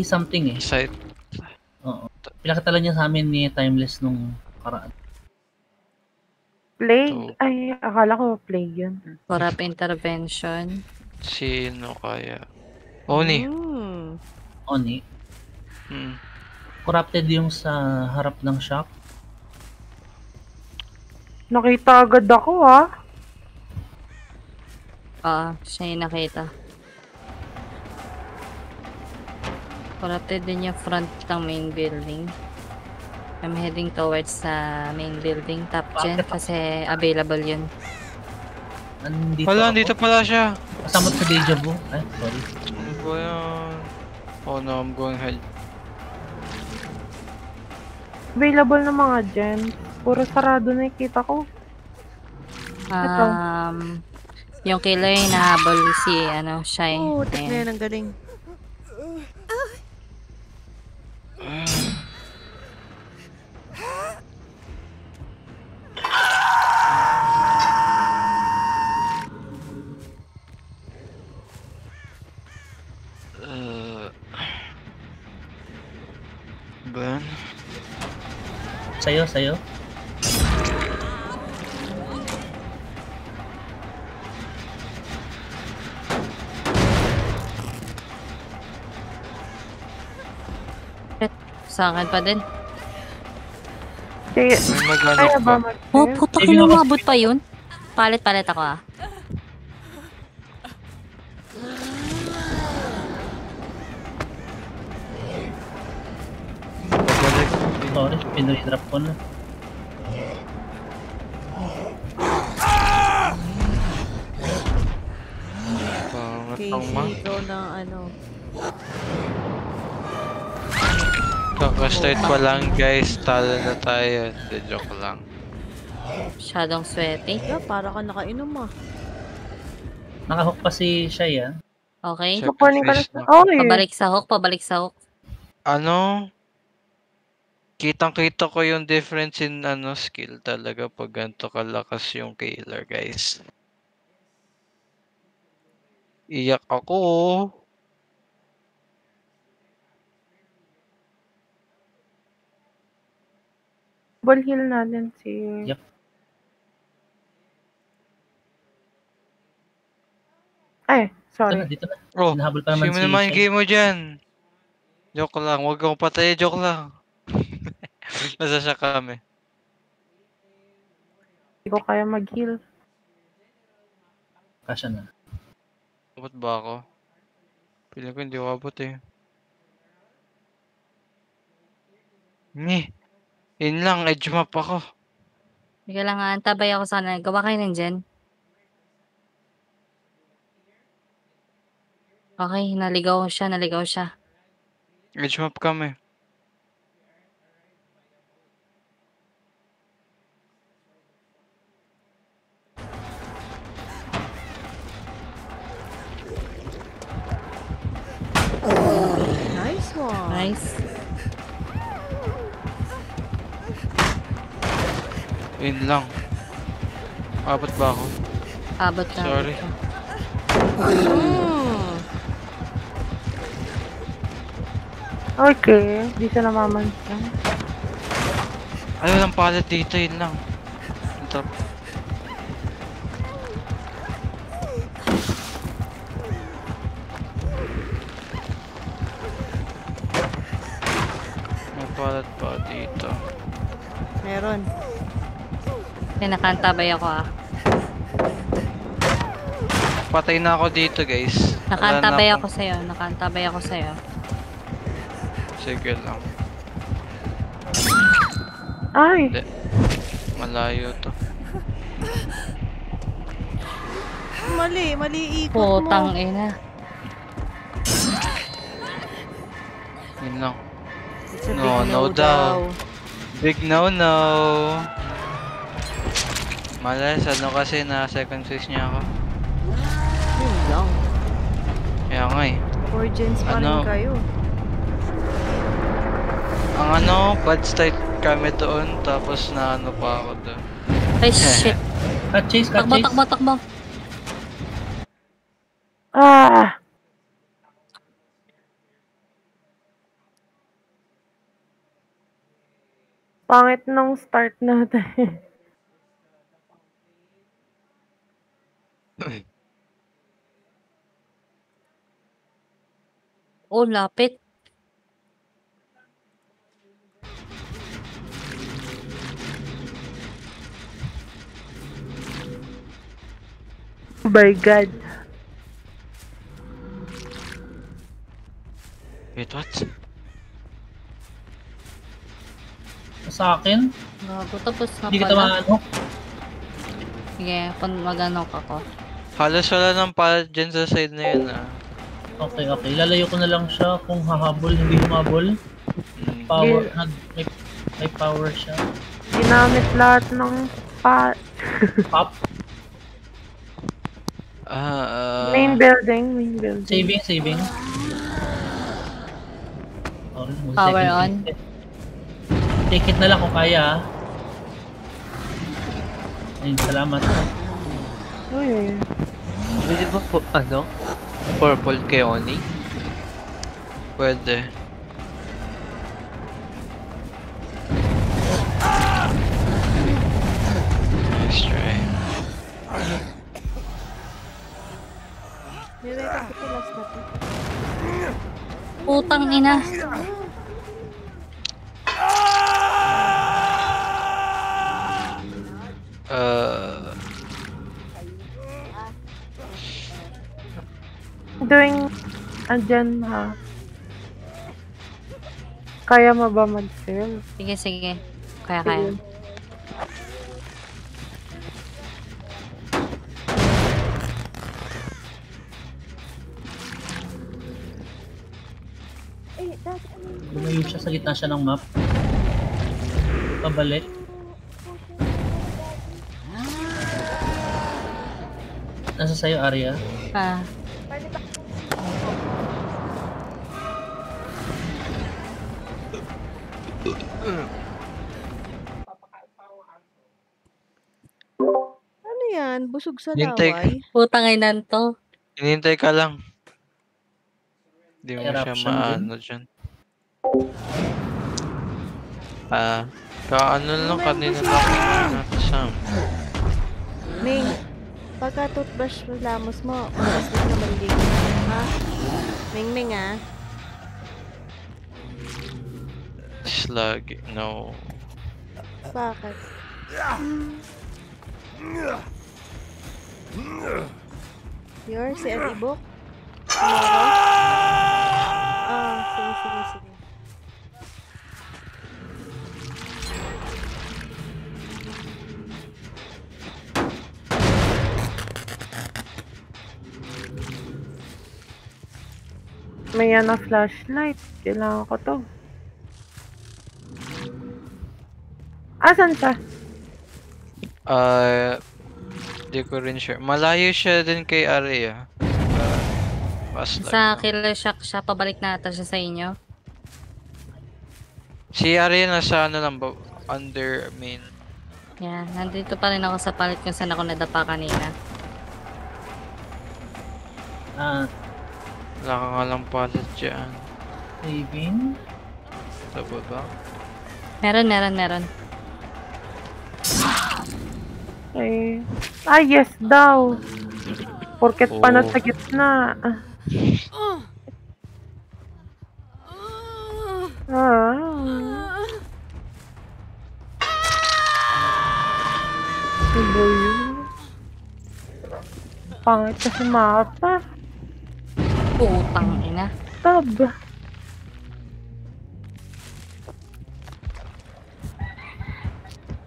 something eh. Site. Oo. Pinakatala niya sa amin ni Timeless nung karaan. Plague? Ay, akala ko plague yun. Corrupt intervention. Sino kaya? Oni. Oni. Corrupted yung sa harap ng shop. Nakita agad ako Siya yung nakita. Corrupted din yung front ng main building. I'm heading towards sa main building, top gen, kasi available yun. Wala, dito pala siya. Kasama sa Deja Vu. Ay, sorry. Ano ba yan? Oh no, I'm going hell. Available na mga gen. Puro sarado na kita ko. Yung killer yung nahabol si, Shy. Tignan yan, ang galing. Ben? Sa'yo. Sa akin pa din. Kaya ba putak na umabot pa yun? Palit-palit ako Sorry, pinrip ko na. Ikaw ng Kaka-start pa lang guys, talo na tayo. Hindi, joke lang. Masyadong sweaty. Para ka nakainom Nakahook pa si Shai Okay. Pabalik sa hook. Ano? Kitang-kita ko yung difference in skill talaga pag ganito kalakas yung killer, guys. Iyak ako. Ball heal natin si... Yep. Ay, sorry. Dito na. Oh, sino naman yung game mo dyan? Joke lang, huwag akong patay, joke lang. Nasa siya kami. Hindi ko kaya mag-heal. Kasya na. Abot ba ako? Pili ko hindi ko abot Yun lang, edge map ako. Hindi lang tabay ako sana. Gawa kayo ng gen. Okay, naligaw siya. Edge map kami. Nice one. Nice. Yun lang. Abot ba ako? Abot na. Sorry. Okay, di siya namamansin. Ayaw lang palit dito, yun lang. Drop. May palit pa dito. Meron. Nakantabay ako Patay na ako dito, guys. Nakantabay ako sa'yo. Sige lang. Ay! Hindi. Malayo to. Mali ikot mo. Putang ina. Yun lang. It's a big No daw. Big no. Malas, kasi na second phase niya ako. Yun lang. Kaya nga 4 gens pa rin kayo. Ang bad start kami doon, tapos na pa ako doon. Ay, shit. Cut chase. Takbo. Pangit nung start natin. Oh, lapit. Oh my God. Wait, what? Sa akin, Gago, tapos na hindi kita pala. maano. Sige, mag-ano ako. Halos wala ng pallet dyan sa side na yun ah. Okay, okay. Lalayo ko na lang siya kung hahabol, hindi humabol. Power, may power siya. Ginamit lahat ng Pop, main building. saving. Oh, Power second on. hit. Take it na lang kung kaya. Ayun, salamat. Uy. Pwede ba po, purple kay Oni? Pwede. Nice try. May wake up ito last na to. Putang ina. Doing, andyan ha. Kaya mo ba mag-sell? Sige. Kaya. Lumayo siya sa gitna siya ng map. Pabalik. Nasa sayo, Arya. Ano yan? Busog sa Hintay- laway? Putang ina to. Hinihintay ka lang. Hindi mo siya Eruption maano dyan. Kaano lang kanina lang nakasam. Ming, pagka toothbrush mo lamos mo, oras na naman ligo. Ha? Ming, ah. Slug, no. Bakit? You're si Alibok? Tomorrow? Sige. May flashlight. Kailangan ko to. Asan siya? Di ko rin sure. Malayo siya din kay Arya. Sa Killer Shack siya, pabalik na ata siya sa inyo. Si Arya nasa lang ba? Under main. Yan, nandito pa rin ako sa palit kung saan ako nadapa kanina. Wala ka nga lang pallet dyan. Saving. Sa baba. Meron. Okay. Yes daw. Porket pa nasa gitna. Ano yun? Pangit kasi mapa. Putang ina. Tab.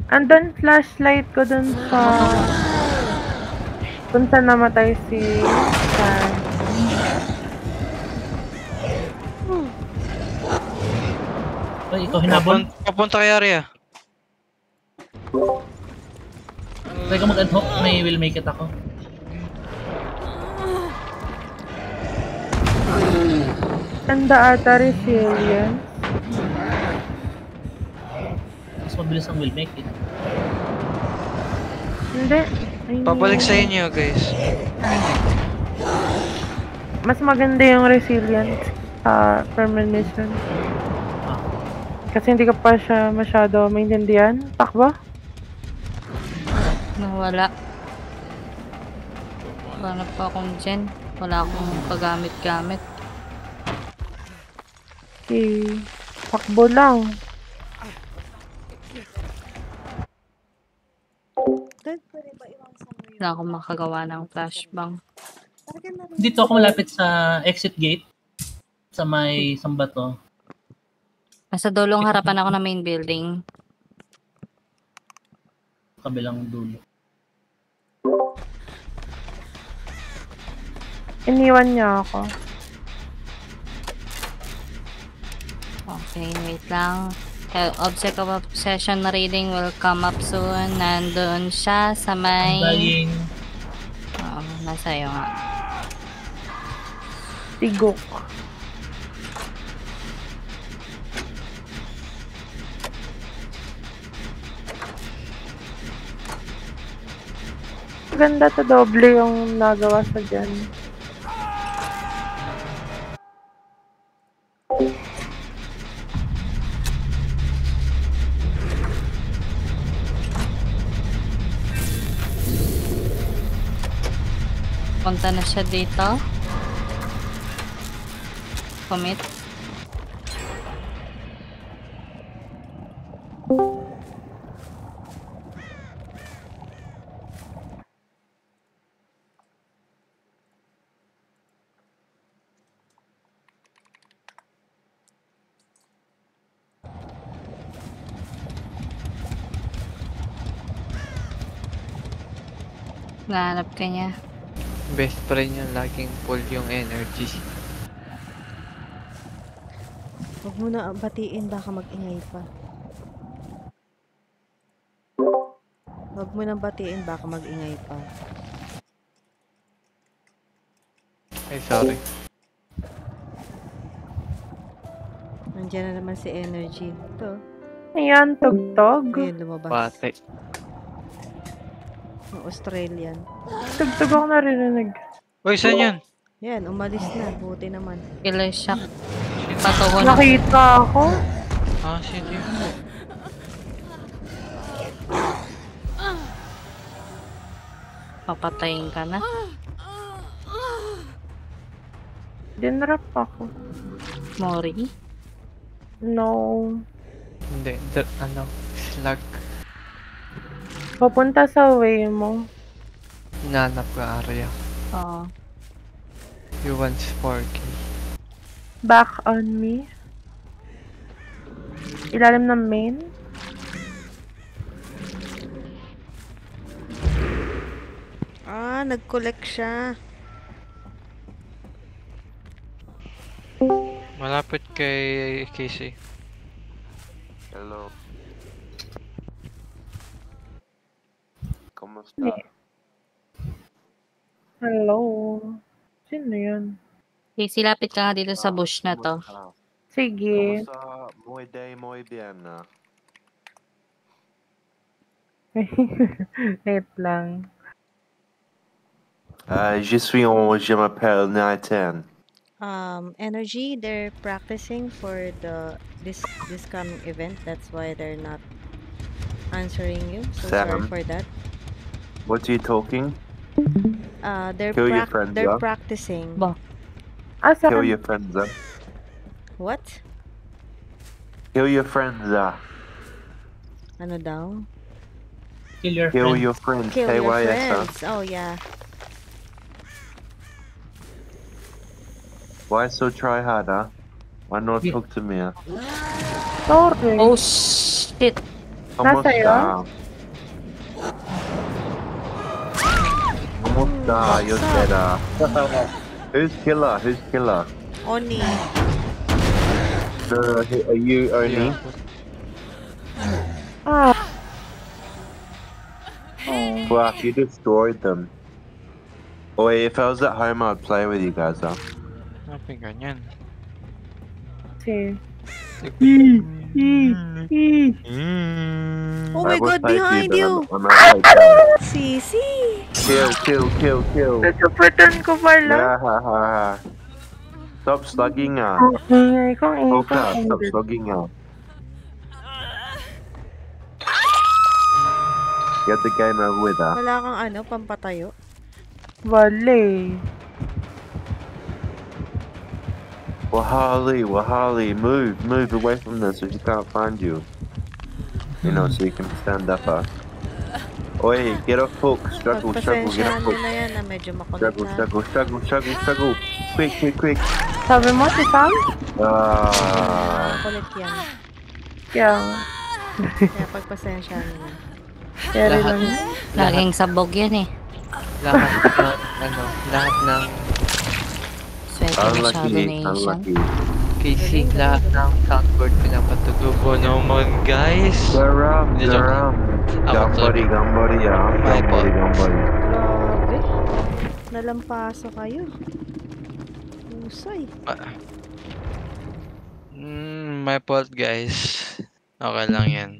Andun flashlight ko dun sa... Kung saan namatay si... Stan. Ay, ikaw hinabol. Papunta kay Arya. Try ko mag-adhoc, may will make it ako. Tanda ata resilience. Mas mabilis ang will make it. Hindi. Ay, Pabalik sa inyo, guys. mas maganda yung resilience sa premonition. Kasi hindi ka pa siya masyado maintindihan. Takbo? Nawala. Wala pa akong gen. Wala akong kagamit-gamit. Okay. Takbo lang. Dad, pwede ba iwasan mo Wala akong makagawa ng flashbang. Parang na rin. Dito ako malapit sa exit gate. Sa may sambato. Nasa dulong harapan ako ng main building. Kabilang dulo. Iniwan niya ako. Okay, wait lang. Object of Obsession na reading will come up soon. Nandun siya sa may... Dying. Oo, nasa iyo nga. Tigok. Ganda to, doble yung nagawa sa dyan. Punta na siya dito. Commit. Nahanap ka niya. Best friend niya laging full yung energy. Huwag mo na batiin, baka mag-ingay pa. Huwag mo na batiin, baka mag-ingay pa. Ay, sorry. Nandiyan na naman si Energy. Ito. Ayan, tugtog. Ayun, lumabas. Pate. Ang Australian. Tugtog ako narinig. Uy, saan yun? Yan, umalis na. Buti naman. Killer shock. Patuho na. Nakita ako. Ah, sige. Papatayin ka na. Dinrap ako. Mori. No. Hindi, slag. Papunta sa way mo. Hinanap ka area. Oo. You want Sparky. Back on me. Ilalim ng main. Ah, nag-collect siya. Malapit kay Casey. Hello. Kamusta? Hello. Sino yun? Casey, lapit ka nga dito sa bush na to. Kamusta? Sige. Kamusta? Muy bien. Wait lang. Je m'appelle Nathan. Energy, they're practicing for this coming event. That's why they're not answering you. So sorry Sam? for that. What are you talking? They're Kill your friends, they're yeah? practicing. Ba? Asa Kill ka? your friends. What? Kill your friends. Ano daw? Kill your Kill friend. your friends. Kill your KYS. friends. Oh yeah. Why so try harder? Why not Yeah. talk to me? Sorry. Oh, shit. Kamusta? iyo? Kamusta? You're dead. Who's killer? Who's killer? Oni. Are you Oni? Ah. Fuck, you destroyed them. Oh, wait, if I was at home, I'd play with you guys, huh? Ano ganyan? Okay. Oh my God, behind you! I'm right. Sisi! Kill. Nagsuputan ko pala. Yeah, ha, ha, ha. Stop slugging, Ingay kong Poker, stop slugging, Get the game over with, huh? Wala kang ano, pampatayo. Wale. Wahali, move away from this so she can't find you. You know, so you can stand up, huh? Oi, get a hook. Struggle, get a Pagpasensyahan mo hook. na yan na medyo makulit Struggle. Quick. Sabi mo si Sam? Ah, Makulit yan. Kaya, Kaya pagpasensyahan mo na. carry lang. Laging sabog yan eh. Lahat ng Swerte masyado na unlucky. KC, lahat ng soundboard pinapatutubo naman, guys. Garam. Ako, Gambody, yeah. My fault. Gambody. Grabe. Nalampaso kayo. Husay. My fault, guys. Okay lang yan.